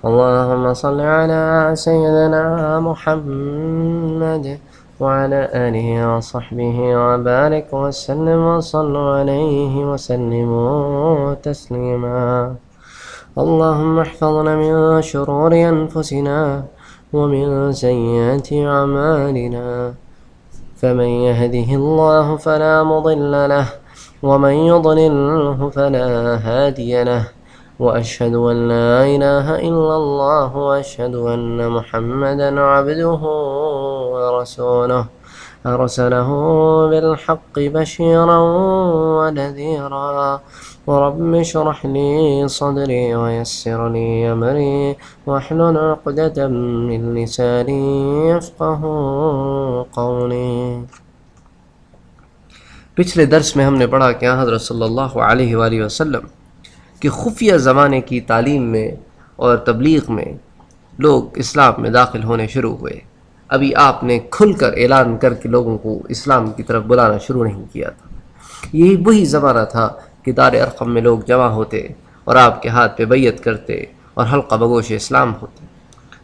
اللهم صل على سيدنا محمد وعلى آله وصحبه وبارك وسلم وصلوا عليه وسلموا تسليما. اللهم احفظنا من شرور أنفسنا ومن سيئات أعمالنا، فمن يهده الله فلا مضل له ومن يضلله فلا هادي له، وأشهد أن لا إله إلا الله وأشهد أن محمدا عبده ورسوله أرسله بالحق بشيرا ونذيرا. ورب اشرح لي صدري ويسر لي أمري واحلل عقدة من لساني يفقه قولي. پچھلے درس میں ہم نے پڑھا کہ حضرت صلی اللہ علیہ وآلہ وسلم کہ خفیہ زمانے کی تعلیم میں اور تبلیغ میں لوگ اسلام میں داخل ہونے شروع ہوئے. ابھی آپ نے کھل کر اعلان کر کے لوگوں کو اسلام کی طرف بلانا شروع نہیں کیا تھا. یہی وہی زمانہ تھا کہ دار ارقم میں لوگ جمع ہوتے اور آپ کے ہاتھ پہ بیعت کرتے اور حلقہ بگوش اسلام ہوتے.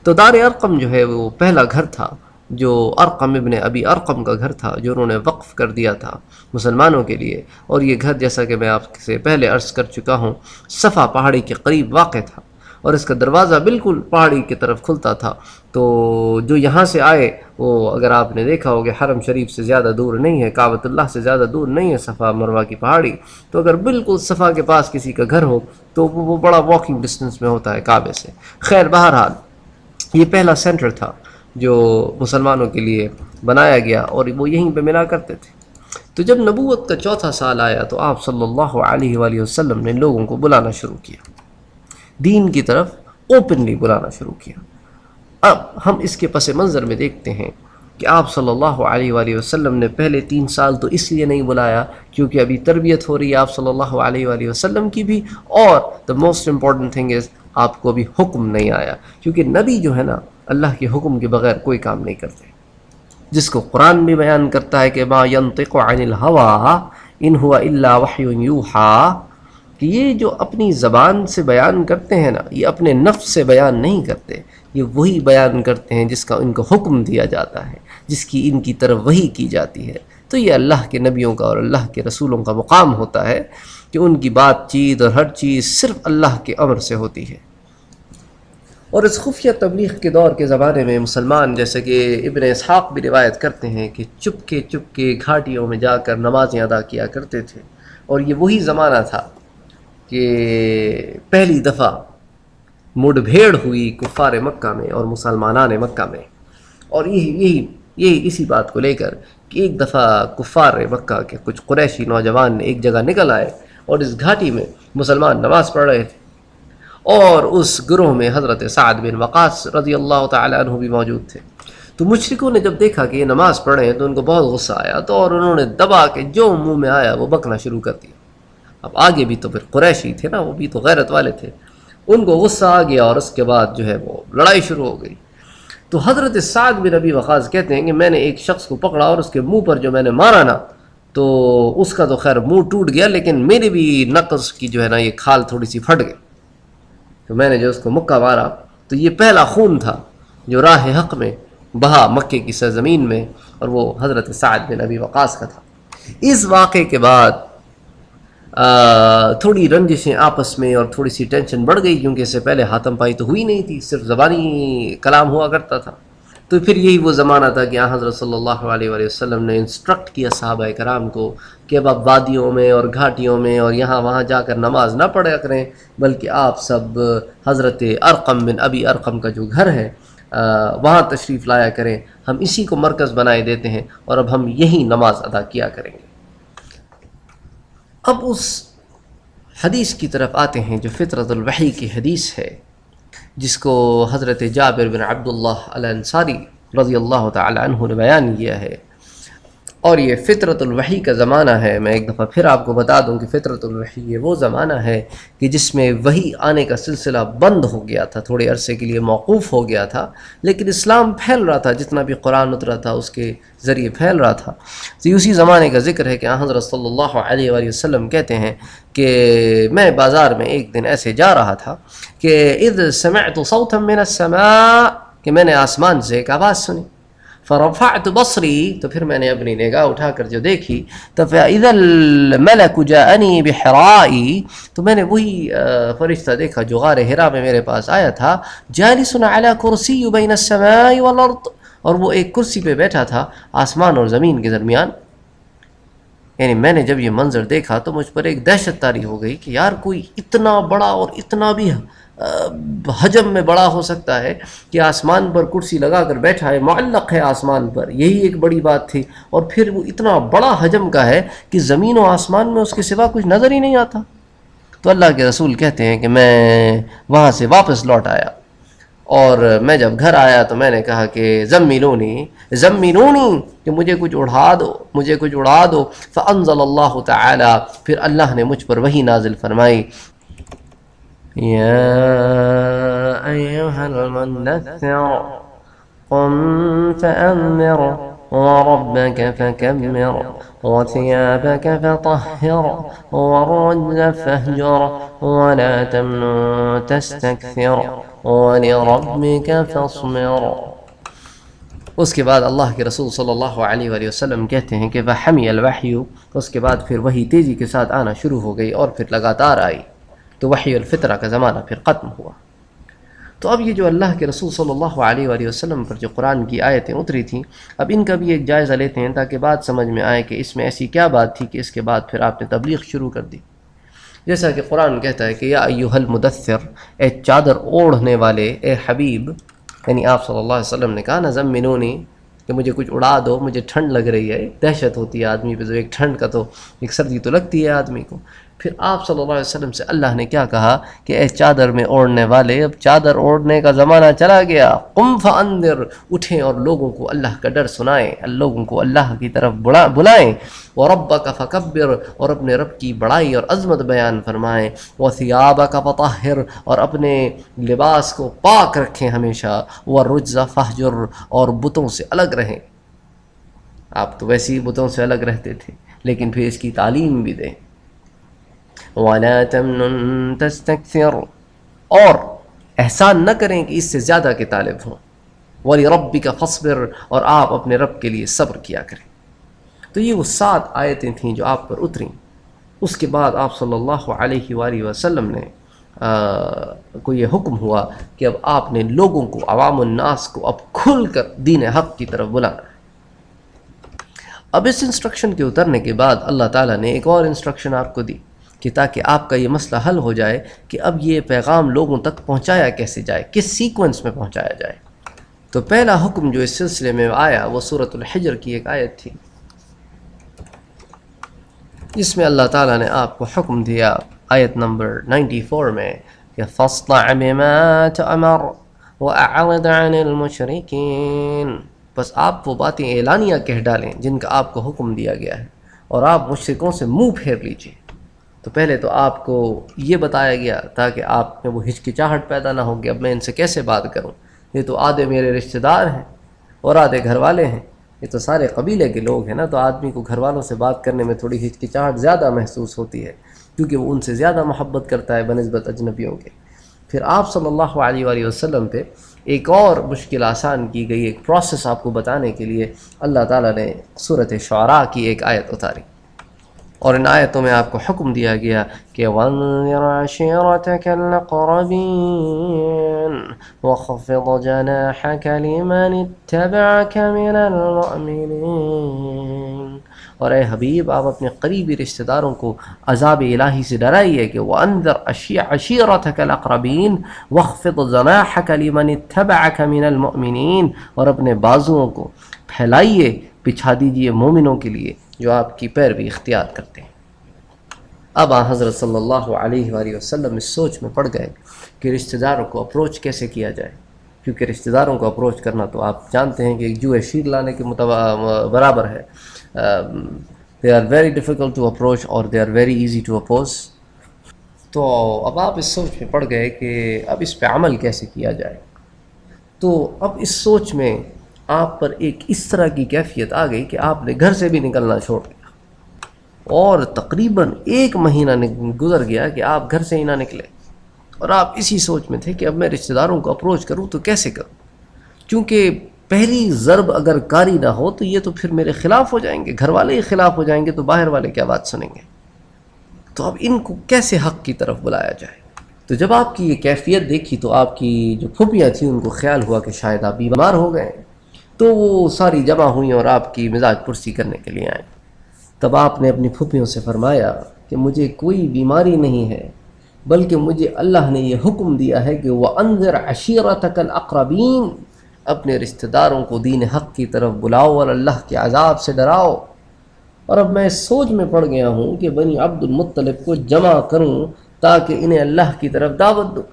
تو دار ارقم جو ہے وہ پہلا گھر تھا جو ارقم ابن ابی ارقم کا گھر تھا، جو انہوں نے وقف کر دیا تھا مسلمانوں کے لیے. اور یہ گھر جیسا کہ میں آپ سے پہلے عرض کر چکا ہوں صفا پہاڑی کے قریب واقع تھا، اور اس کا دروازہ بالکل پہاڑی کی طرف کھلتا تھا. تو جو یہاں سے آئے وہ اگر آپ نے دیکھا ہوگا حرم شریف سے زیادہ دور نہیں ہے، کعبۃ اللہ سے زیادہ دور نہیں ہے صفا مروہ کی پہاڑی. تو اگر بالکل صفا کے پاس کسی کا گھر ہو تو وہ بڑا واکنگ ڈسٹنس میں ہوتا ہے کعبے سے. خیر بہرحال یہ پہلا سینٹر تھا جو مسلمانوں کے لیے بنایا گیا اور وہ یہیں پہ ملا کرتے تھے. تو جب نبوت کا چوتھا سال آیا تو آپ صلی اللہ علیہ وآلہ وسلم نے لوگوں کو بلانا شروع کیا، دین کی طرف اوپنلی بلانا شروع کیا. اب ہم اس کے پس منظر میں دیکھتے ہیں کہ آپ صلی اللہ علیہ وآلہ وسلم نے پہلے 3 سال تو اس لیے نہیں بلایا کیونکہ ابھی تربیت ہو رہی ہے آپ صلی اللہ علیہ وآلہ وسلم کی بھی، اور the most important thing is آپ کو ابھی حکم نہیں آیا، کیونکہ نبی جو ہے نا اللہ کے حکم کے بغیر کوئی کام نہیں کرتے. جس کو قرآن بھی بیان کرتا ہے کہ ما ينطق عن الهوى ان هو الا وحی یوحى، کہ یہ جو اپنی زبان سے بیان کرتے ہیں نا یہ اپنے نفس سے بیان نہیں کرتے، یہ وہی بیان کرتے ہیں جس کا ان کو حکم دیا جاتا ہے، جس کی ان کی طرف وحی کی جاتی ہے. تو یہ اللہ کے نبیوں کا اور اللہ کے رسولوں کا مقام ہوتا ہے کہ ان کی بات چیت اور ہر چیز صرف اللہ کے امر سے ہوتی ہے. اور اس خفیہ تبلیغ کے دور کے زمانے میں مسلمان جیسے کہ ابن اسحاق بھی روایت کرتے ہیں کہ چپکے چپکے گھاٹیوں میں جا کر نمازیں ادا کیا کرتے تھے. اور یہ وہی زمانہ تھا کہ پہلی دفعہ مڈ بھیڑ ہوئی کفار مکہ میں اور مسلمانان مکہ میں. اور یہی اسی بات کو لے کر کہ ایک دفعہ کفار مکہ کے کچھ قریشی نوجوان ایک جگہ نکل آئے اور اس گھاٹی میں مسلمان نماز پڑھ رہے تھے، اور اس گروہ میں حضرت سعد بن وقاص رضی اللہ تعالی عنہ بھی موجود تھے. تو مشرکوں نے جب دیکھا کہ یہ نماز پڑھ رہے ہیں تو ان کو بہت غصہ آیا، تو اور انہوں نے دبا کے جو منہ میں آیا وہ بکنا شروع کر دیا. اب آگے بھی تو پھر قریشی تھے نا، وہ بھی تو غیرت والے تھے، ان کو غصہ آ گیا اور اس کے بعد جو ہے وہ لڑائی شروع ہو گئی. تو حضرت سعد بن ابی وقاص کہتے ہیں کہ میں نے ایک شخص کو پکڑا اور اس کے منہ پر جو میں نے مارا نا تو اس کا تو خیر منہ ٹوٹ گیا، لیکن میری بھی نقص کی جو ہے نا یہ کھال تھوڑی سی پھٹ گئی. تو میں نے جو اس کو مکہ مارا تو یہ پہلا خون تھا جو راہ حق میں بہا مکے کی سرزمین میں، اور وہ حضرت سعد بن ابی وقاص کا تھا. اس واقعے کے بعد تھوڑی رنجشیں آپس میں اور تھوڑی سی ٹینشن بڑھ گئی، کیونکہ اس سے پہلے حاتم پائی تو ہوئی نہیں تھی، صرف زبانی کلام ہوا کرتا تھا. تو پھر یہی وہ زمانہ تھا کہ حضرت صلی اللہ علیہ وآلہ وسلم نے انسٹرکٹ کیا صحابہ کرام کو کہ اب آپ وادیوں میں اور گھاٹیوں میں اور یہاں وہاں جا کر نماز نہ پڑھا کریں، بلکہ آپ سب حضرت ارقم بن ابی ارقم کا جو گھر ہے وہاں تشریف لایا کریں، ہم اسی کو مرکز بنائے دیتے ہیں اور اب ہم یہی نماز ادا کیا کریں گے. اب اس حدیث کی طرف آتے ہیں جو فطرت الوحی کی حدیث ہے، جس کو حضرت جابر بن عبداللہ الانصاری رضی اللہ تعالی عنہ نے بیان کیا ہے. اور یہ فطرت الوحی کا زمانہ ہے۔ میں ایک دفعہ پھر آپ کو بتا دوں کہ فطرت الوحی یہ وہ زمانہ ہے کہ جس میں وحی آنے کا سلسلہ بند ہو گیا تھا، تھوڑے عرصے کے لیے موقوف ہو گیا تھا، لیکن اسلام پھیل رہا تھا، جتنا بھی قرآن اترا تھا اس کے ذریعے پھیل رہا تھا۔ تو اسی زمانے کا ذکر ہے کہ حضرت صلی اللہ علیہ وآلہ وسلم کہتے ہیں کہ میں بازار میں ایک دن ایسے جا رہا تھا کہ اذ سمعت صوتا من السماء، کہ میں نے آسمان سے ایک آواز سنی، فرفعت بصری، تو پھر میں نے اپنی نگاہ اٹھا کر جو دیکھی تو فاذا الملک جاءنی بحرائی، تو میں نے وہی فرشتہ دیکھا جو غار حرا میں میرے پاس آیا تھا، جالس علی کرسی بین السماء والارض، اور وہ ایک کرسی پہ بیٹھا تھا آسمان اور زمین کے درمیان۔ یعنی میں نے جب یہ منظر دیکھا تو مجھ پر ایک دہشت طاری ہو گئی کہ یار کوئی اتنا بڑا اور اتنا بھی حجم میں بڑا ہو سکتا ہے کہ آسمان پر کرسی لگا کر بیٹھا ہے، معلق ہے آسمان پر، یہی ایک بڑی بات تھی، اور پھر وہ اتنا بڑا حجم کا ہے کہ زمین و آسمان میں اس کے سوا کچھ نظر ہی نہیں آتا۔ تو اللہ کے رسول کہتے ہیں کہ میں وہاں سے واپس لوٹ آیا، اور میں جب گھر آیا تو میں نے کہا کہ زملونی زملونی، کہ مجھے کچھ اڑا دو، مجھے کچھ اڑا دو۔ فانزل اللہ تعالی، پھر اللہ نے مجھ پر وحی نازل فرمائی، یا ایھا المدثر قم فانذر وربك فكبر وثيابك فطهر والرجز فاهجر ولا تمنن تستكثر ولربك فاصبر۔ اس کے بعد اللہ کے رسول صلی اللہ علیہ وآلہ وسلم کہتے ہیں کہ فحمی الوحی، اس کے بعد پھر وحی تیزی کے ساتھ آنا شروع ہو گئی اور پھر لگاتار آئی، تو وحی الفطرہ کا زمانہ پھر ختم ہوا۔ تو اب یہ جو اللہ کے رسول صلی اللہ علیہ وآلہ وسلم پر جو قرآن کی آیتیں اتری تھیں، اب ان کا بھی ایک جائزہ لیتے ہیں تاکہ بات سمجھ میں آئے کہ اس میں ایسی کیا بات تھی کہ اس کے بعد پھر آپ نے تبلیغ شروع کر دی۔ جیسا کہ قرآن کہتا ہے کہ یا ایھا المدثر، اے چادر اوڑھنے والے، اے حبیب، یعنی آپ صلی اللہ علیہ وسلم نے کہا نا زمنونی، کہ مجھے کچھ اڑا دو، مجھے ٹھنڈ لگ رہی ہے، دہشت ہوتی ہے آدمی پہ، ایک ٹھنڈ کا تو ایک سردی تو لگتی ہے آدمی کو۔ پھر آپ صلی اللہ علیہ وسلم سے اللہ نے کیا کہا کہ اے چادر میں اوڑھنے والے، اب چادر اوڑھنے کا زمانہ چلا گیا، قم فانذر، اٹھیں اور لوگوں کو اللہ کا ڈر سنائیں، لوگوں کو اللہ کی طرف بلائیں، وربک فکبر، اور اپنے رب کی بڑائی اور عظمت بیان فرمائیں، وثیابک فطہر، اور اپنے لباس کو پاک رکھیں ہمیشہ، والرجز فاہجر، اور بتوں سے الگ رہیں۔ آپ تو ویسے ہی بتوں سے الگ رہتے تھے، لیکن پھر اس کی تعلیم بھی دیں۔ وَلَا تَمْنُن تَسْتَكْثِرْ، اور احسان نہ کریں کہ اس سے زیادہ کے طالب ہوں، وَلِرَبِّكَ فَاصْبِرْ، اور آپ اپنے رب کے لیے صبر کیا کریں۔ تو یہ وہ 7 آیتیں تھیں جو آپ پر اتریں۔ اس کے بعد آپ صلی اللہ علیہ وآلہ وسلم نے کو یہ حکم ہوا کہ اب آپ نے لوگوں کو، عوام الناس کو اب کھل کر دین حق کی طرف بلانا ہے۔ اب اس انسٹرکشن کے اترنے کے بعد اللہ تعالیٰ نے ایک اور انسٹرکشن آپ کو دی کہ تاکہ آپ کا یہ مسئلہ حل ہو جائے کہ اب یہ پیغام لوگوں تک پہنچایا کیسے جائے، کس سیکوینس میں پہنچایا جائے۔ تو پہلا حکم جو اس سلسلے میں آیا وہ سورۃ الحجر کی ایک آیت تھی، جس میں اللہ تعالیٰ نے آپ کو حکم دیا آیت نمبر 94 میں کہ فاصدع بما تؤمر واعرض عن المشرکین، بس آپ وہ باتیں اعلانیہ کہہ ڈالیں جن کا آپ کو حکم دیا گیا ہے، اور آپ مشرکوں سے منہ پھیر لیجئے۔ تو پہلے تو آپ کو یہ بتایا گیا تاکہ آپ میں وہ ہچکچاہٹ پیدا نہ ہو کہ اب میں ان سے کیسے بات کروں، یہ تو آدھے میرے رشتہ دار ہیں اور آدھے گھر والے ہیں، یہ تو سارے قبیلے کے لوگ ہیں نا، تو آدمی کو گھر والوں سے بات کرنے میں تھوڑی ہچکچاہٹ زیادہ محسوس ہوتی ہے، کیونکہ وہ ان سے زیادہ محبت کرتا ہے بنسبت اجنبیوں کے۔ پھر آپ صلی اللہ علیہ وآلہ وسلم پہ ایک اور مشکل آسان کی گئی، ایک پروسیس آپ کو بتانے کے لیے اللہ تعالیٰ نے سورۃ شعراء کی ایک آیت اتاری، اور ان آیتوں میں آپ کو حکم دیا گیا کہ وَانذِرْ عَشِيرَتَكَ الْأَقْرَبِينَ وَخْفِضْ جَنَاحَكَ لِمَنِ اتَّبَعَكَ مِنَ الْمُؤْمِنِينَ، اور اے حبیب آپ اپنے قریبی رشتہ داروں کو عذاب الہی سے ڈرائیے کہ وَانذِرْ عَشِيرَتَكَ الْأَقْرَبِينَ وَخْفِضْ جَنَاحَكَ لِمَنِ اتَّبَعَكَ مِنَ الْمُؤْمِنِينَ، اور اپنے بازوؤں کو پھیلائیے، بچھا دیجئے مومنوں کے لیے جو آپ کی پیروی اختیار کرتے ہیں۔ اب حضرت صلی اللہ علیہ وآلہ وسلم اس سوچ میں پڑ گئے کہ رشتہ داروں کو اپروچ کیسے کیا جائے، کیونکہ رشتہ داروں کو اپروچ کرنا تو آپ جانتے ہیں کہ ایک جوئے شیر لانے کے برابر ہے. They are very difficult to approach اور they are very easy to oppose. تو اب آپ اس سوچ میں پڑ گئے کہ اب اس پہ عمل کیسے کیا جائے. تو اب اس سوچ میں آپ پر ایک اس طرح کی کیفیت آ گئی کہ آپ نے گھر سے بھی نکلنا چھوڑ دیا اور تقریباً 1 مہینہ گزر گیا کہ آپ گھر سے ہی نہ نکلے. اور آپ اسی سوچ میں تھے کہ اب میں رشتہ داروں کو اپروچ کروں تو کیسے کروں، کیونکہ پہلی ضرب اگر کاری نہ ہو تو یہ تو پھر میرے خلاف ہو جائیں گے، گھر والے ہی خلاف ہو جائیں گے، تو باہر والے کیا بات سنیں گے. تو اب ان کو کیسے حق کی طرف بلایا جائے. تو جب آپ کی یہ کیفیت دیکھی تو آپ کی جو پھوپھیاں تھیں ان کو خیال ہوا کہ شاید آپ بیمار ہو گئے، تو وہ ساری جمع ہوئیں اور آپ کی مزاج پرسی کرنے کے لیے آئیں. تب آپ نے اپنی پھوپھیوں سے فرمایا کہ مجھے کوئی بیماری نہیں ہے، بلکہ مجھے اللہ نے یہ حکم دیا ہے کہ وَأَنذِرْ عَشِيرَتَكَ الْأَقْرَبِينَ، اپنے رشتہ داروں کو دین حق کی طرف بلاؤ اور اللہ کے عذاب سے ڈراؤ. اور اب میں اس سوچ میں پڑ گیا ہوں کہ بنی عبد المطلب کو جمع کروں تاکہ انہیں اللہ کی طرف دعوت دوں.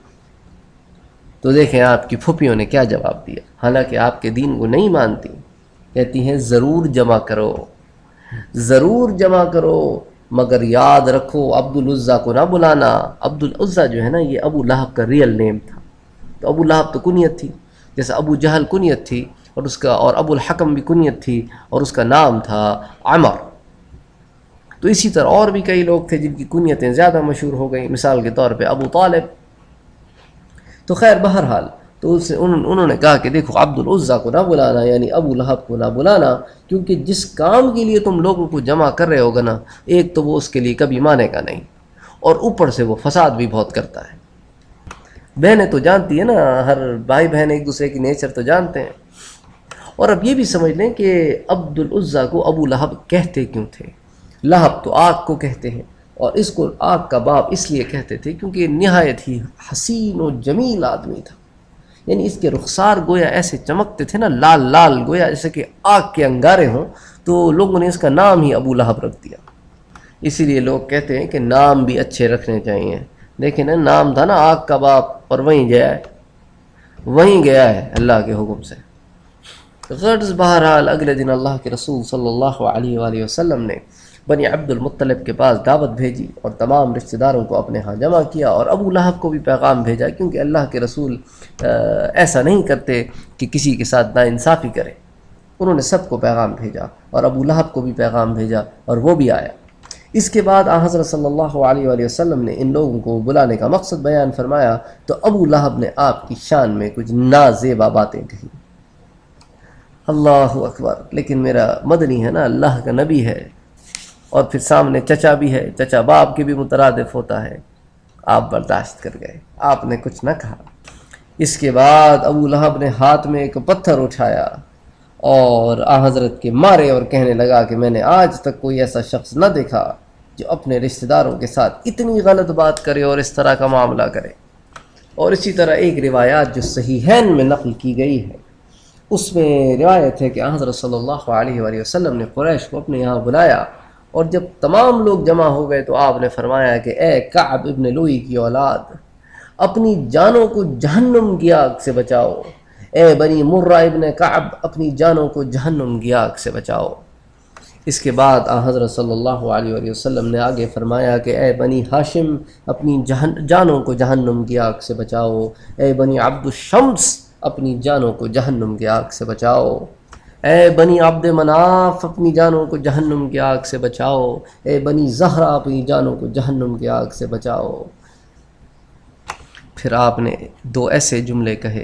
تو دیکھیں آپ کی پھوپھیوں نے کیا جواب دیا، حالانکہ آپ کے دین کو نہیں مانتی. کہتی ہیں ضرور جمع کرو، ضرور جمع کرو، مگر یاد رکھو عبد العزیٰ کو نہ بلانا. عبد العزیٰ جو ہے نا یہ ابو لہب کا ریئل نیم تھا. تو ابو لہب تو کنیت تھی، جیسے ابو جہل کنیت تھی اور ابو الحکم بھی کنیت تھی اور اس کا نام تھا عمر. تو اسی طرح اور بھی کئی لوگ تھے جن کی کنیتیں زیادہ مشہور ہو گئیں، مثال کے طور پہ ابو طالب. تو خیر بہرحال تو انہوں نے کہا کہ دیکھو عبد العزیٰ کو نہ بلانا، یعنی ابو لہب کو نہ بلانا، کیونکہ جس کام کے لیے تم لوگوں کو جمع کر رہے ہوگا نا، ایک تو وہ اس کے لیے کبھی مانے گا نہیں، اور اوپر سے وہ فساد بھی بہت کرتا ہے. بہنیں تو جانتی ہیں نا، ہر بھائی بہن ایک دوسرے کی نیچر تو جانتے ہیں. اور اب یہ بھی سمجھ لیں کہ عبد العزیٰ کو ابو لہب کہتے کیوں تھے. لہب تو آگ کو کہتے ہیں، اور اس کو آگ کا باپ اس لیے کہتے تھے کیونکہ نہایت ہی حسین و جمیل آدمی تھا. یعنی اس کے رخسار گویا ایسے چمکتے تھے نا، لال لال، گویا جیسے کہ آگ کے انگارے ہوں. تو لوگوں نے اس کا نام ہی ابو لہب رکھ دیا. اسی لیے لوگ کہتے ہیں کہ نام بھی اچھے رکھنے چاہیے. دیکھیں نا، نام تھا نا آگ کا باپ، اور وہیں گیا ہے اللہ کے حکم سے. غرض بہرحال اگلے دن اللہ کے رسول صلی اللہ علیہ وآلہ وسلم نے بنی عبد المطلب کے پاس دعوت بھیجی اور تمام رشتہ داروں کو اپنے ہاں جمع کیا، اور ابو لہب کو بھی پیغام بھیجا، کیونکہ اللہ کے رسول ایسا نہیں کرتے کہ کسی کے ساتھ ناانصافی کرے. انہوں نے سب کو پیغام بھیجا اور ابو لہب کو بھی پیغام بھیجا، اور وہ بھی آیا. اس کے بعد حضرت صلی اللہ علیہ وآلہ وسلم نے ان لوگوں کو بلانے کا مقصد بیان فرمایا. تو ابو لہب نے آپ کی شان میں کچھ نازیبا باتیں کہی. اللہ اکبر! لیکن میرا مدنی ہے نا، اللہ کا نبی ہے، اور پھر سامنے چچا بھی ہے، چچا باپ کے بھی مترادف ہوتا ہے. آپ برداشت کر گئے، آپ نے کچھ نہ کہا. اس کے بعد ابو لہب نے ہاتھ میں ایک پتھر اٹھایا اور حضرت کے مارے اور کہنے لگا کہ میں نے آج تک کوئی ایسا شخص نہ دیکھا جو اپنے رشتہ داروں کے ساتھ اتنی غلط بات کرے اور اس طرح کا معاملہ کرے. اور اسی طرح ایک روایات جو صحیحین میں نقل کی گئی ہے، اس میں روایت ہے کہ حضرت صلی اللہ علیہ وآلہ وسلم نے قریش کو اپنے یہاں بلایا، اور جب تمام لوگ جمع ہو گئے تو آپ نے فرمایا کہ اے کعب ابن لوئی کی اولاد، اپنی جانوں کو جہنم کی آگ سے بچاؤ. اے بنی مرہ ابن کعب، اپنی جانوں کو جہنم کی آگ سے بچاؤ. اس کے بعد حضرت صلی اللہ علیہ وآلہ وسلم نے آگے فرمایا کہ اے بنی ہاشم، اپنی جانوں کو جہنم کی آگ سے بچاؤ. اے بنی عبد الشمس، اپنی جانوں کو جہنم کی آگ سے بچاؤ. اے بنی عبد مناف، اپنی جانوں کو جہنم کی آگ سے بچاؤ. اے بنی زہرہ، اپنی جانوں کو جہنم کی آگ سے بچاؤ. پھر آپ نے 2 ایسے جملے کہے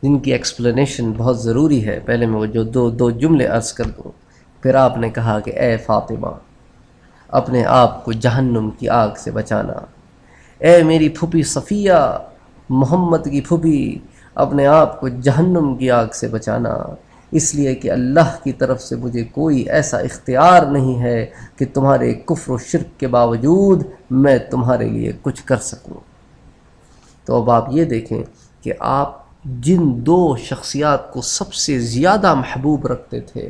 جن کی ایکسپلینیشن بہت ضروری ہے. پہلے میں وہ جو دو جملے عرض کر دوں. پھر آپ نے کہا کہ اے فاطمہ، اپنے آپ کو جہنم کی آگ سے بچانا. اے میری پھوپھی صفیہ، محمد کی پھوپھی، اپنے آپ کو جہنم کی آگ سے بچانا، اس لیے کہ اللہ کی طرف سے مجھے کوئی ایسا اختیار نہیں ہے کہ تمہارے کفر و شرک کے باوجود میں تمہارے لیے کچھ کر سکوں. تو اب آپ یہ دیکھیں کہ آپ جن 2 شخصیات کو سب سے زیادہ محبوب رکھتے تھے،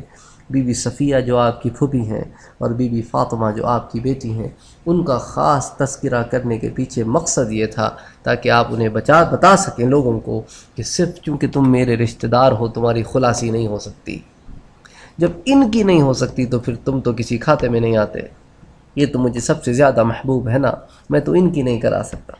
بی بی صفیہ جو آپ کی پھوپھی ہیں اور بی بی فاطمہ جو آپ کی بیٹی ہیں، ان کا خاص تذکرہ کرنے کے پیچھے مقصد یہ تھا تاکہ آپ انہیں بتا سکیں لوگوں کو کہ صرف چونکہ تم میرے رشتہ دار ہو تمہاری خلاصی نہیں ہو سکتی، جب ان کی نہیں ہو سکتی تو پھر تم تو کسی کھاتے میں نہیں آتے، یہ تو مجھے سب سے زیادہ محبوب ہے نا، میں تو ان کی نہیں کرا سکتا۔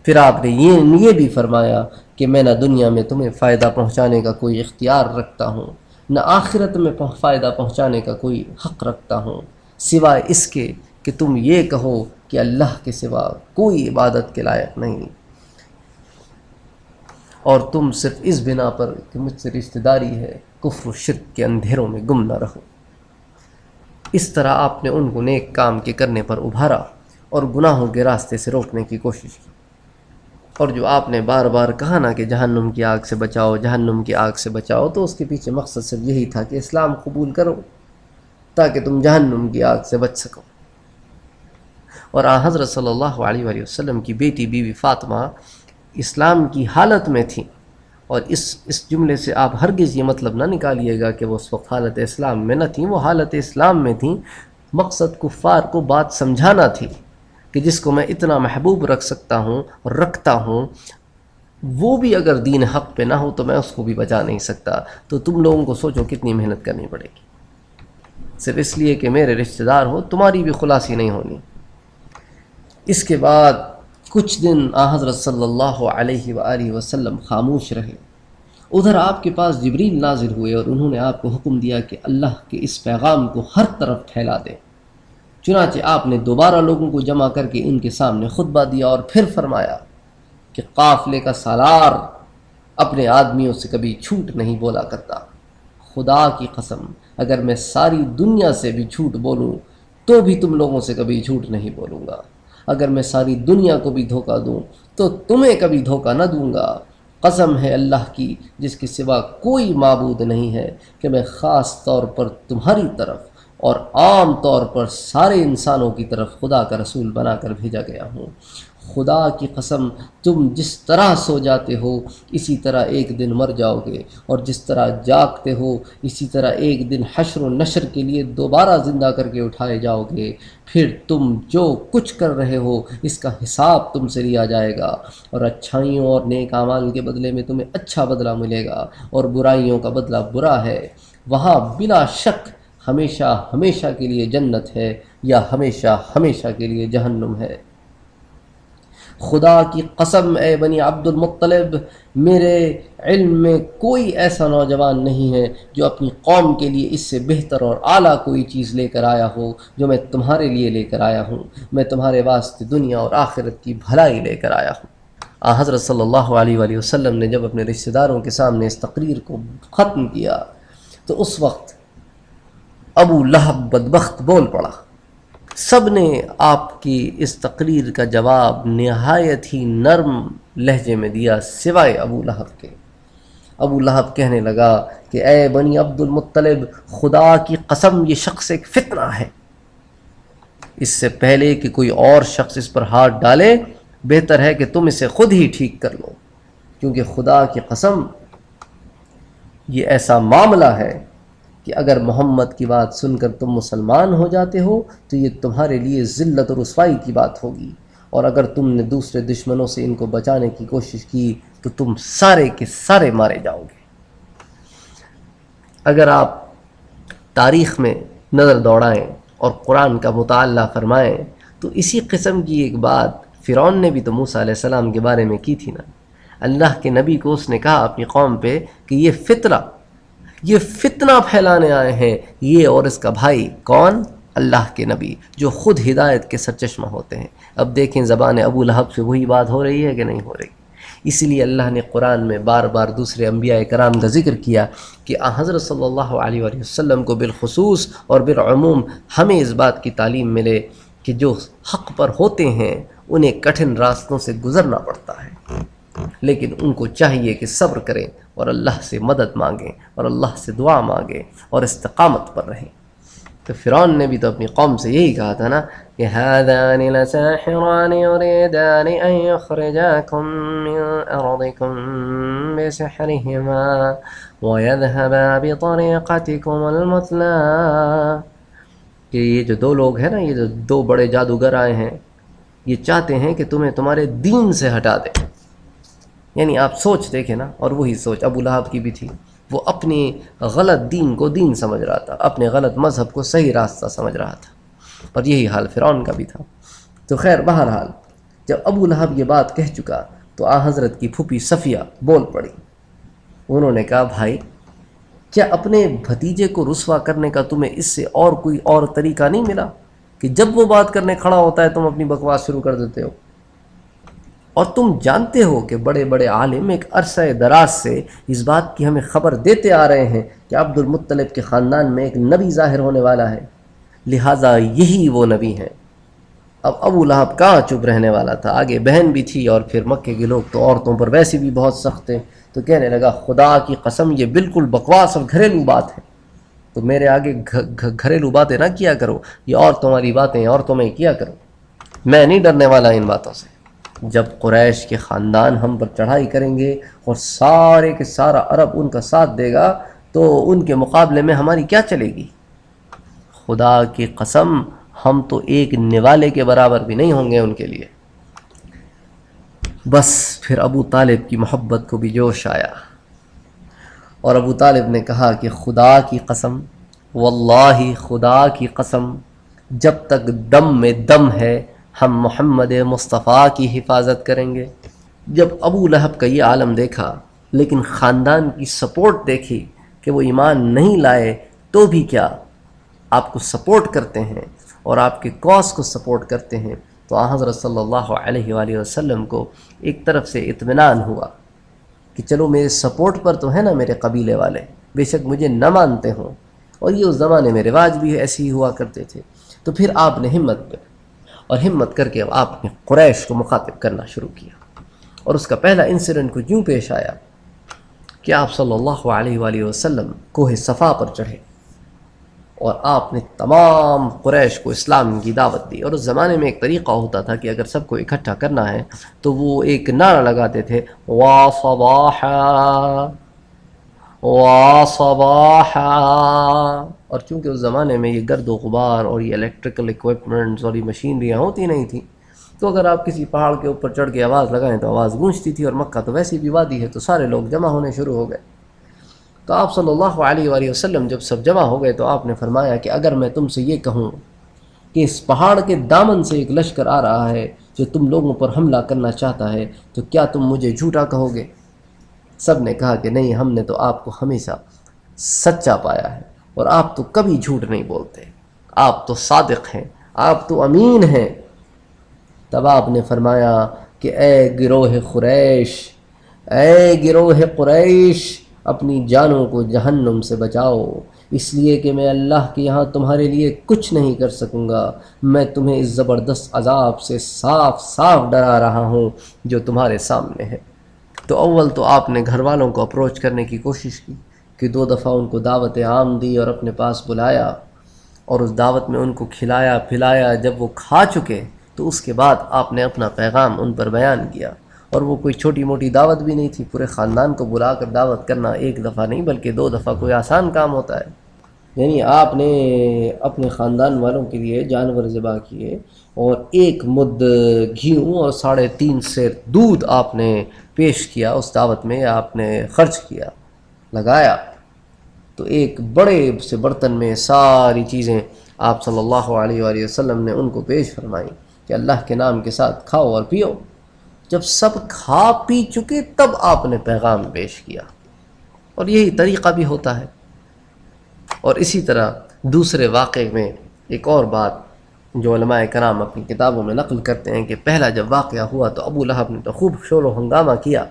پھر آپ نے یہ بھی فرمایا کہ میں نہ دنیا میں تمہیں فائدہ پہنچانے کا کوئی اختیار رکھتا ہوں، نہ آخرت میں فائدہ پہنچانے کا کوئی حق رکھتا ہوں، سوائے اس کے کہ تم یہ کہو کہ اللہ کے سوا کوئی عبادت کے لائق نہیں، اور تم صرف اس بنا پر کہ مجھ سے رشتہ داری ہے کفر و شرک کے اندھیروں میں گم نہ رہو۔ اس طرح آپ نے ان کو نیک کام کے کرنے پر ابھارا اور گناہوں کے راستے سے روکنے کی کوشش کی۔ اور جو آپ نے بار بار کہا نا کہ جہنم کی آگ سے بچاؤ، جہنم کی آگ سے بچاؤ، تو اس کے پیچھے مقصد صرف یہی تھا کہ اسلام قبول کرو تاکہ تم جہنم کی آگ سے بچ سکو۔ اور حضرت صلی اللہ علیہ وآلہ وسلم کی بیٹی بیوی فاطمہ اسلام کی حالت میں تھیں، اور اس جملے سے آپ ہرگز یہ مطلب نہ نکالیے گا کہ وہ اس وقت حالت اسلام میں نہ تھیں، وہ حالت اسلام میں تھیں۔ مقصد کفار کو بات سمجھانا تھی کہ جس کو میں اتنا محبوب رکھ سکتا ہوں اور رکھتا ہوں، وہ بھی اگر دین حق پہ نہ ہو تو میں اس کو بھی بچا نہیں سکتا، تو تم لوگوں کو سوچو کتنی محنت کرنی پڑے گی، صرف اس لیے کہ میرے رشتہ دار ہو تمہاری بھی خلاصی نہیں ہونی۔ اس کے بعد کچھ دن حضرت صلی اللہ علیہ وآلہ وسلم خاموش رہے۔ ادھر آپ کے پاس جبریل نازل ہوئے اور انہوں نے آپ کو حکم دیا کہ اللہ کے اس پیغام کو ہر طرف پھیلا دیں۔ چنانچہ آپ نے دوبارہ لوگوں کو جمع کر کے ان کے سامنے خطبہ دیا اور پھر فرمایا کہ قافلے کا سالار اپنے آدمیوں سے کبھی جھوٹ نہیں بولا کرتا۔ خدا کی قسم اگر میں ساری دنیا سے بھی جھوٹ بولوں تو بھی تم لوگوں سے کبھی جھوٹ نہیں بولوں گا، اگر میں ساری دنیا کو بھی دھوکہ دوں تو تمہیں کبھی دھوکہ نہ دوں گا۔ قسم ہے اللہ کی جس کے سوا کوئی معبود نہیں ہے کہ میں خاص طور پر تمہاری طرف اور عام طور پر سارے انسانوں کی طرف خدا کا رسول بنا کر بھیجا گیا ہوں۔ خدا کی قسم تم جس طرح سو جاتے ہو اسی طرح ایک دن مر جاؤ گے، اور جس طرح جاگتے ہو اسی طرح ایک دن حشر و نشر کے لیے دوبارہ زندہ کر کے اٹھائے جاؤ گے، پھر تم جو کچھ کر رہے ہو اس کا حساب تم سے لیا جائے گا، اور اچھائیوں اور نیک اعمال کے بدلے میں تمہیں اچھا بدلہ ملے گا، اور برائیوں کا بدلہ برا ہے۔ وہاں بلا شک ہمیشہ ہمیشہ کے لیے جنت ہے یا ہمیشہ ہمیشہ کے لیے جہنم ہے۔ خدا کی قسم اے بنی عبد المطلب، میرے علم میں کوئی ایسا نوجوان نہیں ہے جو اپنی قوم کے لیے اس سے بہتر اور اعلیٰ کوئی چیز لے کر آیا ہو جو میں تمہارے لیے لے کر آیا ہوں۔ میں تمہارے واسطے دنیا اور آخرت کی بھلائی لے کر آیا ہوں۔ حضرت صلی اللہ علیہ وآلہ وسلم نے جب اپنے رشتہ داروں کے سامنے اس تقریر کو ختم کیا تو اس وقت ابو لہب بدبخت بول پڑا۔ سب نے آپ کی اس تقریر کا جواب نہایت ہی نرم لہجے میں دیا سوائے ابو لہب کے۔ ابو لہب کہنے لگا کہ اے بنی عبد المطلب، خدا کی قسم یہ شخص ایک فتنہ ہے، اس سے پہلے کہ کوئی اور شخص اس پر ہاتھ ڈالے بہتر ہے کہ تم اسے خود ہی ٹھیک کر لو، کیونکہ خدا کی قسم یہ ایسا معاملہ ہے کہ اگر محمد کی بات سن کر تم مسلمان ہو جاتے ہو تو یہ تمہارے لیے ذلت اور رسوائی کی بات ہوگی، اور اگر تم نے دوسرے دشمنوں سے ان کو بچانے کی کوشش کی تو تم سارے کے سارے مارے جاؤ گے۔ اگر آپ تاریخ میں نظر دوڑائیں اور قرآن کا مطالعہ فرمائیں تو اسی قسم کی ایک بات فرعون نے بھی تو موسیٰ علیہ السلام کے بارے میں کی تھی نا۔ اللہ کے نبی کو اس نے کہا اپنی قوم پہ کہ یہ فتنہ پھیلانے آئے ہیں، یہ اور اس کا بھائی کون؟ اللہ کے نبی جو خود ہدایت کے سرچشمہ ہوتے ہیں۔ اب دیکھیں زبان ابو لہب سے وہی بات ہو رہی ہے کہ نہیں ہو رہی؟ اس لیے اللہ نے قرآن میں بار بار دوسرے انبیاء کرام کا ذکر کیا کہ حضرت صلی اللہ علیہ وآلہ وسلم کو بالخصوص اور بالعموم ہمیں اس بات کی تعلیم ملے کہ جو حق پر ہوتے ہیں انہیں کٹھن راستوں سے گزرنا پڑتا ہے، لیکن ان کو چاہیے کہ صبر کریں اور اللہ سے مدد مانگیں اور اللہ سے دعا مانگیں اور استقامت پر رہیں۔ تو فرعون نے بھی تو اپنی قوم سے یہی کہا تھا نا کہ هذان لساحران يريدان ان يخرجاكم من ارضكم بسحرهما ويذهبا بطريقتكم المثلى۔ کہ یہ جو دو لوگ ہیں نا، یہ جو دو بڑے جادوگر آئے ہیں، یہ چاہتے ہیں کہ تمہیں تمہارے دین سے ہٹا دے. یعنی آپ سوچ دیکھیں نا، اور وہی سوچ ابو لہب کی بھی تھی. وہ اپنی غلط دین کو دین سمجھ رہا تھا، اپنے غلط مذہب کو صحیح راستہ سمجھ رہا تھا، اور یہی حال فرعون کا بھی تھا. تو خیر بہرحال جب ابو لہب یہ بات کہہ چکا تو حضرت کی پھوپھی صفیہ بول پڑی. انہوں نے کہا بھائی کیا اپنے بھتیجے کو رسوا کرنے کا تمہیں اس سے اور کوئی اور طریقہ نہیں ملا کہ جب وہ بات کرنے کھڑا ہوتا ہے تم اپنی بکواس شروع کر دیتے ہو؟ اور تم جانتے ہو کہ بڑے بڑے عالم ایک عرصہ دراز سے اس بات کی ہمیں خبر دیتے آ رہے ہیں کہ عبد المطلب کے خاندان میں ایک نبی ظاہر ہونے والا ہے، لہٰذا یہی وہ نبی ہیں. اب ابو لہب کہاں چپ رہنے والا تھا، آگے بہن بھی تھی اور پھر مکے کے لوگ تو عورتوں پر ویسے بھی بہت سخت تھے. تو کہنے لگا خدا کی قسم یہ بالکل بکواس اور گھریلو بات ہے، تو میرے آگے گھریلو باتیں نہ کیا کرو، یہ عورتوں والی باتیں عورتوں میں کیا کرو. میں نہیں ڈرنے والا ان باتوں سے. جب قریش کے خاندان ہم پر چڑھائی کریں گے اور سارے کے سارا عرب ان کا ساتھ دے گا تو ان کے مقابلے میں ہماری کیا چلے گی؟ خدا کی قسم ہم تو ایک نوالے کے برابر بھی نہیں ہوں گے ان کے لیے. بس پھر ابو طالب کی محبت کو بھی جوش آیا، اور ابو طالب نے کہا کہ خدا کی قسم، واللہ خدا کی قسم، جب تک دم میں دم ہے ہم محمد مصطفیٰ کی حفاظت کریں گے. جب ابو لہب کا یہ عالم دیکھا لیکن خاندان کی سپورٹ دیکھی کہ وہ ایمان نہیں لائے تو بھی کیا آپ کو سپورٹ کرتے ہیں اور آپ کے کاز کو سپورٹ کرتے ہیں، تو حضرت صلی اللہ علیہ وآلہ وسلم کو ایک طرف سے اطمینان ہوا کہ چلو میرے سپورٹ پر تو ہے نا میرے قبیلے والے، بے شک مجھے نہ مانتے ہوں، اور یہ اس زمانے میں رواج بھی ایسے ہی ہوا کرتے تھے. تو پھر آپ نے ہمت کر کے آپ نے قریش کو مخاطب کرنا شروع کیا. اور اس کا پہلا انسیڈنٹ کچھ یوں پیش آیا کہ آپ صلی اللہ علیہ وآلہ وسلم کوہ صفا پر چڑھے اور آپ نے تمام قریش کو اسلام کی دعوت دی. اور اس زمانے میں ایک طریقہ ہوتا تھا کہ اگر سب کو اکٹھا کرنا ہے تو وہ ایک نعرہ لگاتے تھے، وا صباحا وا صباحا. اور چونکہ اس زمانے میں یہ گرد و غبار اور یہ الیکٹریکل اکوپمنٹس اور یہ مشینریاں ہوتی نہیں تھیں، تو اگر آپ کسی پہاڑ کے اوپر چڑھ کے آواز لگائیں تو آواز گونجتی تھی، اور مکہ تو ویسی بھی وادی ہے تو سارے لوگ جمع ہونے شروع ہو گئے. تو آپ صلی اللہ علیہ وآلہ وسلم جب سب جمع ہو گئے تو آپ نے فرمایا کہ اگر میں تم سے یہ کہوں کہ اس پہاڑ کے دامن سے ایک لشکر آ رہا ہے جو تم لوگوں پر حملہ کرنا چاہتا ہے تو کیا تم مجھے جھوٹا کہو گے؟ سب نے کہا کہ نہیں، ہم نے تو آپ کو ہمیشہ سچا پایا ہے اور آپ تو کبھی جھوٹ نہیں بولتے، آپ تو صادق ہیں، آپ تو امین ہیں. تب آپ نے فرمایا کہ اے گروہ قریش اپنی جانوں کو جہنم سے بچاؤ، اس لیے کہ میں اللہ کے یہاں تمہارے لیے کچھ نہیں کر سکوں گا. میں تمہیں اس زبردست عذاب سے صاف صاف ڈرا رہا ہوں جو تمہارے سامنے ہے. تو اول تو آپ نے گھر والوں کو اپروچ کرنے کی کوشش کی کہ 2 دفعہ ان کو دعوت عام دی اور اپنے پاس بلایا، اور اس دعوت میں ان کو کھلایا پھلایا. جب وہ کھا چکے تو اس کے بعد آپ نے اپنا پیغام ان پر بیان کیا. اور وہ کوئی چھوٹی موٹی دعوت بھی نہیں تھی، پورے خاندان کو بلا کر دعوت کرنا ایک دفعہ نہیں بلکہ 2 دفعہ کوئی آسان کام ہوتا ہے. یعنی آپ نے اپنے خاندان والوں کے لیے جانور ذبح کیے اور 1 مد گھیوں اور 3.5 سیر دودھ آپ نے پیش کیا، اس دعوت میں آپ نے خرچ کیا، لگایا. تو ایک بڑے سے برتن میں ساری چیزیں آپ صلی اللہ علیہ وآلہ وسلم نے ان کو پیش فرمائیں کہ اللہ کے نام کے ساتھ کھاؤ اور پیو. جب سب کھا پی چکے تب آپ نے پیغام پیش کیا، اور یہی طریقہ بھی ہوتا ہے. اور اسی طرح دوسرے واقعے میں ایک اور بات جو علماء کرام اپنی کتابوں میں نقل کرتے ہیں کہ پہلا جب واقعہ ہوا تو ابو لہب نے تو خوب شور و ہنگامہ کیا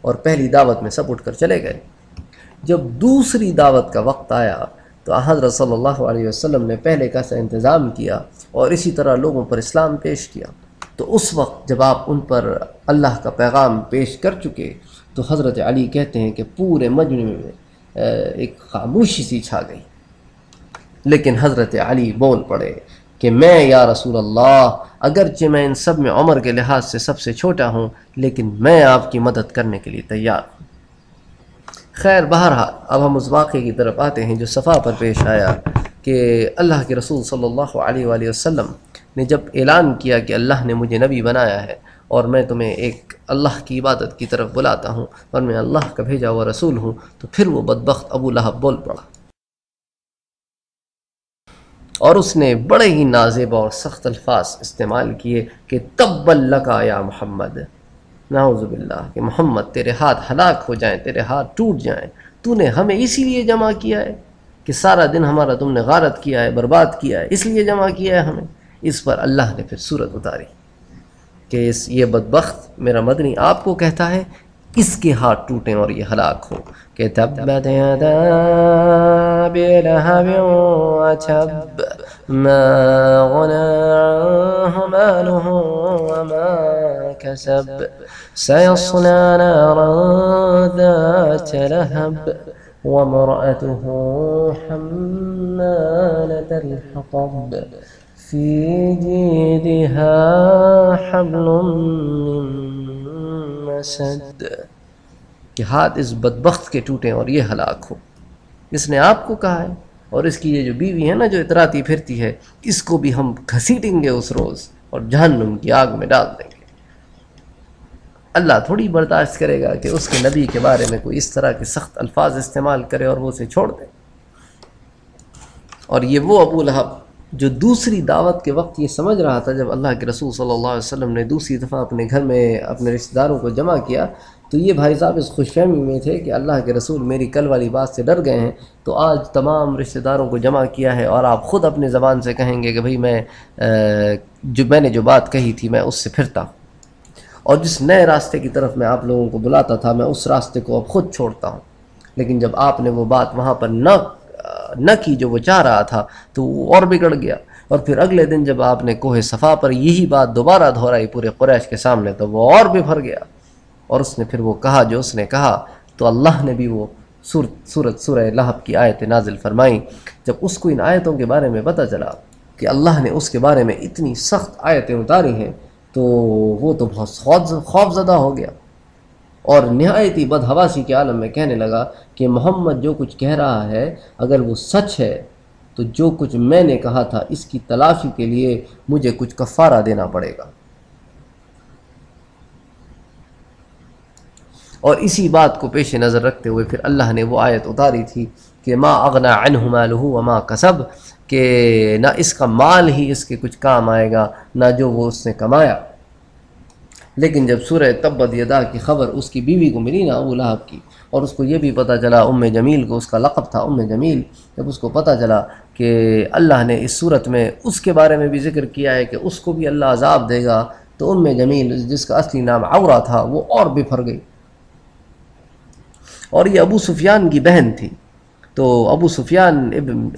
اور پہلی دعوت میں سب اٹھ کر چلے گئے. جب دوسری دعوت کا وقت آیا تو حضرت صلی اللہ علیہ وسلم نے پہلے کا سا انتظام کیا اور اسی طرح لوگوں پر اسلام پیش کیا. تو اس وقت جب آپ ان پر اللہ کا پیغام پیش کر چکے تو حضرت علی کہتے ہیں کہ پورے مجمع میں ایک خاموشی سی چھا گئی، لیکن حضرت علی بول پڑے کہ میں یا رسول اللہ، اگرچہ میں ان سب میں عمر کے لحاظ سے سب سے چھوٹا ہوں لیکن میں آپ کی مدد کرنے کے لیے تیار ہوں. خیر بہرحال اب ہم اس واقعے کی طرف آتے ہیں جو صفا پر پیش آیا. کہ اللہ کے رسول صلی اللہ علیہ وآلہ وسلم نے جب اعلان کیا کہ اللہ نے مجھے نبی بنایا ہے اور میں تمہیں ایک اللہ کی عبادت کی طرف بلاتا ہوں اور میں اللہ کا بھیجا ہوا رسول ہوں، تو پھر وہ بدبخت ابو لہب بول پڑا، اور اس نے بڑے ہی نازیبا اور سخت الفاظ استعمال کیے کہ تبا لکا یا محمد، نعوذ باللہ، کہ محمد تیرے ہاتھ ہلاک ہو جائیں، تیرے ہاتھ ٹوٹ جائیں، تو نے ہمیں اسی لیے جمع کیا ہے کہ سارا دن ہمارا تم نے غارت کیا ہے، برباد کیا ہے، اس لیے جمع کیا ہے ہمیں۔ اس پر اللہ نے پھر سورت اتاری کہ یہ بدبخت میرا مدنی آپ کو کہتا ہے اس کے ہاتھ ٹوٹیں اور یہ ہلاک ہو، کہ تبت یدا ابی لہب وتب ما غنی عنہ مالہ وما کسب سیصلی نارا ذات لہب وامرأته حمالة الحطب في جيدها حبل من مسد، کہ ہاتھ اس بدبخت کے ٹوٹیں اور یہ ہلاک ہو۔ اس نے آپ کو کہا ہے، اور اس کی یہ جو بیوی ہے نا جو اتراتی پھرتی ہے، اس کو بھی ہم گھسیٹیں گے اس روز اور جہنم کی آگ میں ڈال دیں گے۔ اللہ تھوڑی برداشت کرے گا کہ اس کے نبی کے بارے میں کوئی اس طرح کے سخت الفاظ استعمال کرے اور وہ اسے چھوڑ دے۔ اور یہ وہ ابو لہب جو دوسری دعوت کے وقت یہ سمجھ رہا تھا، جب اللہ کے رسول صلی اللہ علیہ وسلم نے دوسری دفعہ اپنے گھر میں اپنے رشتہ داروں کو جمع کیا، تو یہ بھائی صاحب اس خوش فہمی میں تھے کہ اللہ کے رسول میری کل والی بات سے ڈر گئے ہیں، تو آج تمام رشتہ داروں کو جمع کیا ہے اور آپ خود اپنے زبان سے کہیں گے کہ بھئی میں نے جو بات کہی تھی میں اس سے پھرتا ہوں، اور جس نئے راستے کی طرف میں آپ لوگوں کو بلاتا تھا میں اس راستے کو اب خود چھوڑتا ہوں۔ لیکن جب آپ نے وہ بات وہاں پر نہ کی جو وہ چاہ رہا تھا تو وہ اور بگڑ گیا، اور پھر اگلے دن جب آپ نے کوہ صفا پر یہی بات دوبارہ دہرائی پورے قریش کے سامنے تو وہ اور بفر گیا، اور اس نے پھر وہ کہا جو اس نے کہا، تو اللہ نے بھی وہ سورہ لہب کی آیتیں نازل فرمائیں۔ جب اس کو ان آیتوں کے بارے میں پتہ چلا کہ اللہ نے اس کے بارے میں اتنی سخت آیتیں اتاری ہیں، تو وہ تو بہت خوف زدہ ہو گیا، اور نہایت ہی بدحواسی کے عالم میں کہنے لگا کہ محمد جو کچھ کہہ رہا ہے اگر وہ سچ ہے تو جو کچھ میں نے کہا تھا اس کی تلافی کے لیے مجھے کچھ کفارہ دینا پڑے گا۔ اور اسی بات کو پیش نظر رکھتے ہوئے پھر اللہ نے وہ آیت اتاری تھی کہ ما اغنى عنہ مالہ وما کسب، کہ نہ اس کا مال ہی اس کے کچھ کام آئے گا نہ جو وہ اس نے کمایا۔ لیکن جب سورہ تبت یدا کی خبر اس کی بیوی کو ملی نا ابو لہب کی، اور اس کو یہ بھی پتہ چلا، ام جمیل کو اس کا لقب تھا ام جمیل، جب اس کو پتہ چلا کہ اللہ نے اس صورت میں اس کے بارے میں بھی ذکر کیا ہے کہ اس کو بھی اللہ عذاب دے گا، تو ام جمیل جس کا اصلی نام عورہ تھا وہ اور بفر گئی، اور یہ ابو سفیان کی بہن تھی، تو ابو سفیان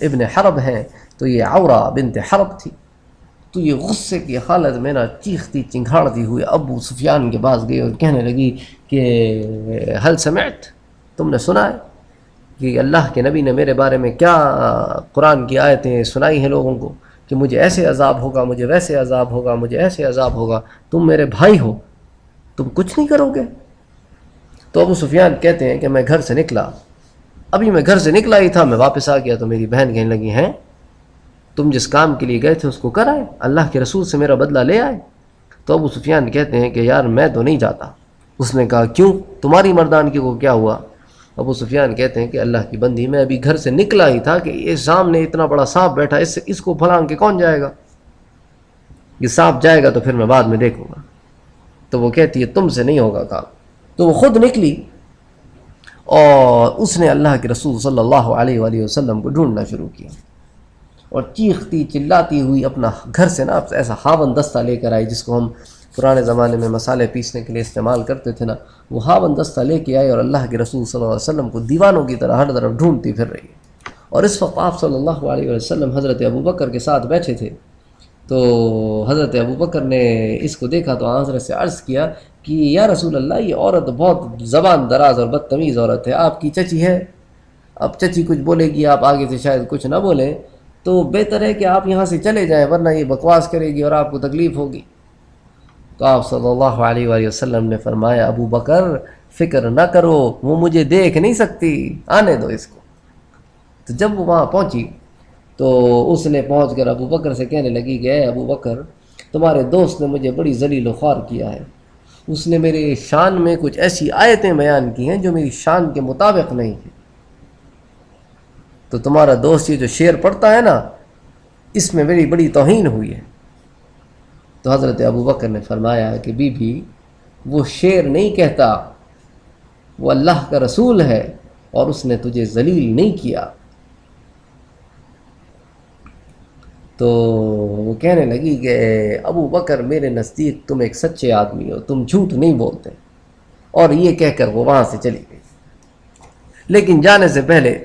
ابن حرب ہیں، تو یہ عورہ بنت حرب تھی، تو یہ غصے کی حالت میں نا چیختی چنگھاڑتی ہوئے ابو سفیان کے پاس گئی اور کہنے لگی کہ حل سمعت، تم نے سنا ہے کہ اللہ کے نبی نے میرے بارے میں کیا قرآن کی آیتیں سنائی ہیں لوگوں کو کہ مجھے ایسے عذاب ہوگا، مجھے ویسے عذاب ہوگا، مجھے ایسے عذاب ہوگا، تم میرے بھائی ہو، تم کچھ نہیں کرو گے؟ تو ابو سفیان کہتے ہیں کہ میں گھر سے نکلا، ابھی میں گھر سے نکلا ہی تھا، میں واپس آ گیا تو میری بہن کہنے لگی ہیں تم جس کام کے لیے گئے تھے اس کو کر آئے، اللہ کے رسول سے میرا بدلہ لے آئے؟ تو ابو سفیان کہتے ہیں کہ یار میں تو نہیں جاتا۔ اس نے کہا کیوں، تمہاری مردانگی کو کیا ہوا؟ ابو سفیان کہتے ہیں کہ اللہ کی بندی میں ابھی گھر سے نکلا ہی تھا کہ یہ سامنے اتنا بڑا سانپ بیٹھا، اس کو پھلانگ کے کون جائے گا؟ یہ سانپ جائے گا تو پھر میں بعد میں دیکھوں گا۔ تو وہ کہتی ہے تم سے نہیں ہوگا کام، تو وہ خود نکلی اور اس نے اللہ کے رسول صلی اللہ علیہ وآلہ وسلم کو ڈھونڈنا شروع کیا، اور چیختی چلاتی ہوئی اپنا گھر سے نا ایسا ہاون دستہ لے کر آئی، جس کو ہم پرانے زمانے میں مسالے پیسنے کے لیے استعمال کرتے تھے نا، وہ ہاون دستہ لے کے آئی اور اللہ کے رسول صلی اللہ علیہ وسلم کو دیوانوں کی طرح ہر طرف ڈھونڈتی پھر رہی ہے۔ اور اس وقت آپ صلی اللہ علیہ وسلم حضرت ابوبکر کے ساتھ بیٹھے تھے، تو حضرت ابوبکر نے اس کو دیکھا تو حضرت سے عرض کیا کہ یا رسول اللہ یہ عورت بہت زبان دراز اور بدتمیز عورت ہے، آپ کی چچی ہے، اب چچی کچھ بولے گی آپ آگے سے شاید کچھ نہ بولیں، تو بہتر ہے کہ آپ یہاں سے چلے جائیں ورنہ یہ بکواس کرے گی اور آپ کو تکلیف ہوگی۔ تو آپ صلی اللہ علیہ وآلہ وسلم نے فرمایا ابو بکر فکر نہ کرو، وہ مجھے دیکھ نہیں سکتی، آنے دو اس کو۔ تو جب وہ وہاں پہنچی تو اس نے پہنچ کر ابو بکر سے کہنے لگی کہ اے ابو بکر، تمہارے دوست نے مجھے بڑی ذلیل و خوار کیا ہے، اس نے میرے شان میں کچھ ایسی آیتیں بیان کی ہیں جو میری شان کے مطابق نہیں ہیں، تو تمہارا دوست یہ جو شعر پڑھتا ہے نا، اس میں میری بڑی توہین ہوئی ہے۔ تو حضرت ابو بکر نے فرمایا کہ بی بی، وہ شعر نہیں کہتا، وہ اللہ کا رسول ہے اور اس نے تجھے ذلیل نہیں کیا۔ تو وہ کہنے لگی کہ ابو بکر، میرے نزدیک تم ایک سچے آدمی ہو، تم جھوٹ نہیں بولتے، اور یہ کہہ کر وہ وہاں سے چلی گئی۔ لیکن جانے سے پہلے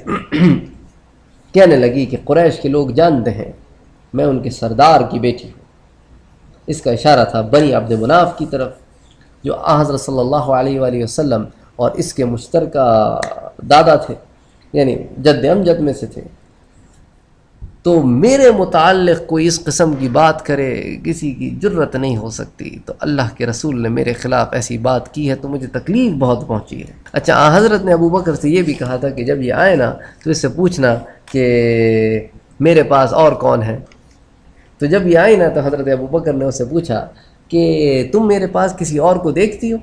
کہنے لگی کہ قریش کے لوگ جانتے ہیں میں ان کے سردار کی بیٹی ہوں۔ اس کا اشارہ تھا بنی عبد مناف کی طرف، جو حضرت صلی اللہ علیہ وآلہ وسلم اور اس کے مشترکہ دادا تھے، یعنی جد امجد میں سے تھے۔ تو میرے متعلق کوئی اس قسم کی بات کرے، کسی کی جرت نہیں ہو سکتی، تو اللہ کے رسول نے میرے خلاف ایسی بات کی ہے تو مجھے تکلیف بہت پہنچی ہے۔ اچھا، حضرت نے ابو بکر سے یہ بھی کہا تھا کہ جب یہ آئے نا تو اس سے پوچھنا کہ میرے پاس اور کون ہے۔ تو جب یہ آئی نا تو حضرت ابو بکر نے اس سے پوچھا کہ تم میرے پاس کسی اور کو دیکھتی ہو؟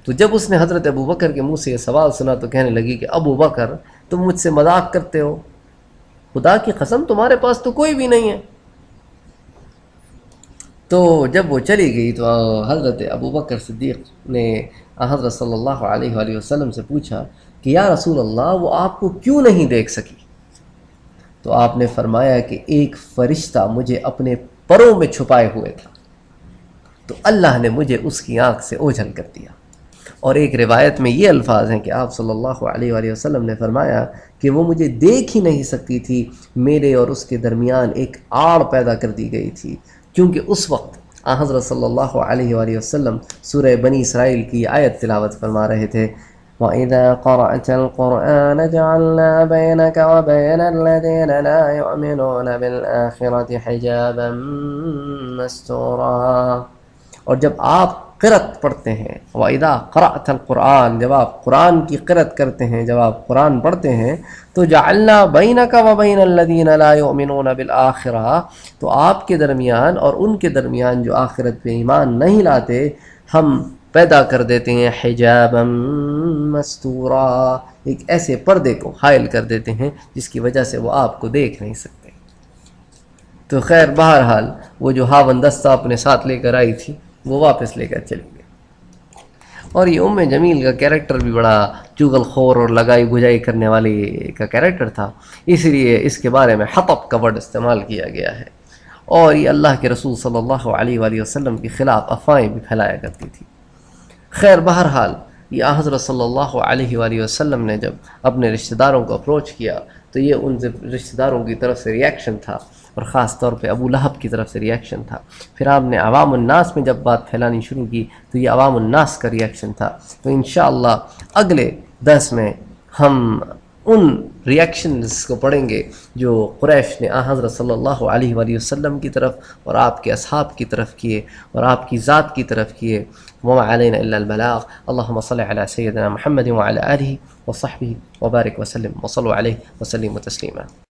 تو جب اس نے حضرت ابو بکر کے منہ سے یہ سوال سنا تو کہنے لگی کہ ابو بکر، تم مجھ سے مذاق کرتے ہو، خدا کی قسم تمہارے پاس تو کوئی بھی نہیں ہے۔ تو جب وہ چلی گئی تو حضرت ابو بکر صدیق نے حضرت صلی اللہ علیہ وآلہ وسلم سے پوچھا کہ یا رسول اللہ، وہ آپ کو کیوں نہیں دیکھ سکی؟ تو آپ نے فرمایا کہ ایک فرشتہ مجھے اپنے پروں میں چھپائے ہوئے تھا، تو اللہ نے مجھے اس کی آنکھ سے اوجھل کر دیا۔ اور ایک روایت میں یہ الفاظ ہیں کہ آپ صلی اللہ علیہ وآلہ وسلم نے فرمایا کہ وہ مجھے دیکھ ہی نہیں سکتی تھی، میرے اور اس کے درمیان ایک آڑ پیدا کر دی گئی تھی، کیونکہ اس وقت حضرت صلی اللہ علیہ وآلہ وسلم سورہ بنی اسرائیل کی آیت تلاوت فرما رہے تھے، وَإِذَا قَرَأْتَ الْقُرْآنَ جَعَلْنَا بَيْنَكَ وَبَيْنَ الَّذِينَ لَا يُؤْمِنُونَ بِالْآخِرَةِ حِجَابًا مَسْتُورًا۔ اور جب آپ قرأت پڑھتے ہیں، وَإِذَا قَرَأْتَ الْقُرْآنَ، جب آپ قرآن کی قرأت کرتے ہیں، جب آپ قرآن پڑھتے ہیں، تو جعلنا بینک وبین الذین لا یؤمنون بالآخرہ، تو آپ کے درمیان اور ان کے درمیان جو آخرت پہ ایمان نہیں لاتے، ہم پیدا کر دیتے ہیں حجابا مستورا، ایک ایسے پردے کو حائل کر دیتے ہیں جس کی وجہ سے وہ آپ کو دیکھ نہیں سکتے۔ تو خیر، بہرحال وہ جو ہاوندستہ اپنے ساتھ لے کر آئی تھی وہ واپس لے کر چلی گئی۔ اور یہ ام جمیل کا کیریکٹر بھی بڑا چغل خور اور لگائی بجائی کرنے والی کا کیریکٹر تھا، اس لیے اس کے بارے میں حطب کا ورڈ استعمال کیا گیا ہے، اور یہ اللہ کے رسول صلی اللہ علیہ وآلہ وسلم کے خلاف افواہیں بھی پھیلایا کرتی تھی۔ خیر، بہرحال یہ حضرت صلی اللہ علیہ وآلہ وسلم نے جب اپنے رشتہ داروں کو اپروچ کیا تو یہ ان رشتہ داروں کی طرف سے ریاکشن تھا، اور خاص طور پہ ابو لہب کی طرف سے ریاکشن تھا۔ پھر آپ نے عوام الناس میں جب بات پھیلانی شروع کی تو یہ عوام الناس کا ریاکشن تھا۔ تو انشاءاللہ اگلے درس میں ہم ان ریاکشنز کو پڑھیں گے جو قریش نے حضرت صلی اللہ علیہ وآلہ وسلم کی طرف اور آپ کے اصحاب کی طرف کیے اور آپ کی ذات کی طرف کیے۔ وما علینا الا البلاغ۔ اللہم صل علی سیدنا محمد وعلی آلہ وصحبہ وبارک وسلم وصلوا علیہ وسلم تسلیما۔